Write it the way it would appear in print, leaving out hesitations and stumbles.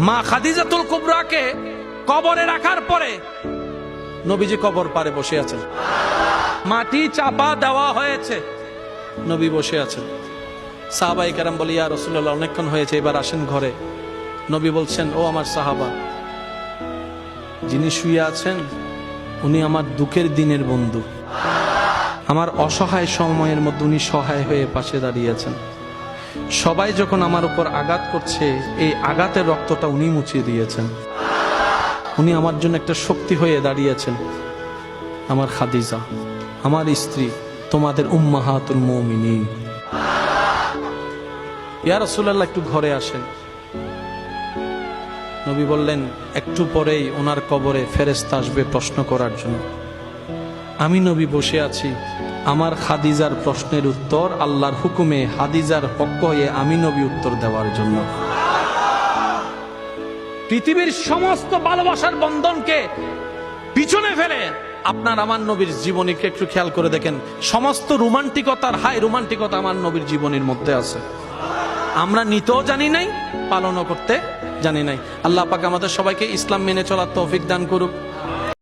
মা খাদিজাতুল কুবরাকে কবরে রাখার পরে নবীজি কবর পারে বসে আছেন, মাটি চাপা দেওয়া হয়েছে, নবী বসে আছেন। সাহাবায়ে কেরাম বলে, ইয়া রাসূলুল্লাহ, অনেকক্ষণ হয়েছে, এবার আসেন ঘরে। নবী বলছেন, ও আমার সাহাবা, যিনি শুয়ে আছেন উনি আমার দুঃখের দিনের বন্ধু, আমার অসহায় সময়ের মধ্যে উনি সহায় হয়ে পাশে দাঁড়িয়েছেন। সবাই যখন আমার উপর আঘাত করছে, এই আঘাতের রক্তটা উনি মুছিয়ে দিয়েছেন, উনি আমার জন্য একটা শক্তি হয়ে দাঁড়িয়েছেন। আমার খাদিজা, আমার স্ত্রী, তোমাদের উম্মাহাতুল মুমিনিন। ইয়া রাসূলুল্লাহ, একটু ঘরে আসেন। নবী বললেন, একটু পরেই ওনার কবরে ফেরেশতা আসবে প্রশ্ন করার জন্য। আমি নবী বসে আছি, আমার খাদিজার প্রশ্নের উত্তর আল্লাহর হুকুমে খাদিজার পক্ষ হয়ে আমি নবী উত্তর দেওয়ার জন্য। পৃথিবীর সমস্ত ভালোবাসার বন্ধনকে পিছনে ফেলে আপনার আমার নবীর জীবনীকে একটু খেয়াল করে দেখেন। সমস্ত রোমান্টিকতার হাই রোমান্টিকতা আমার নবীর জীবনীর মধ্যে আছে। আমরা নিতেও জানি নাই, পালনও করতে জানি নাই। আল্লাহ পাক আমাদের সবাইকে ইসলাম মেনে চলার তৌফিক দান করুক।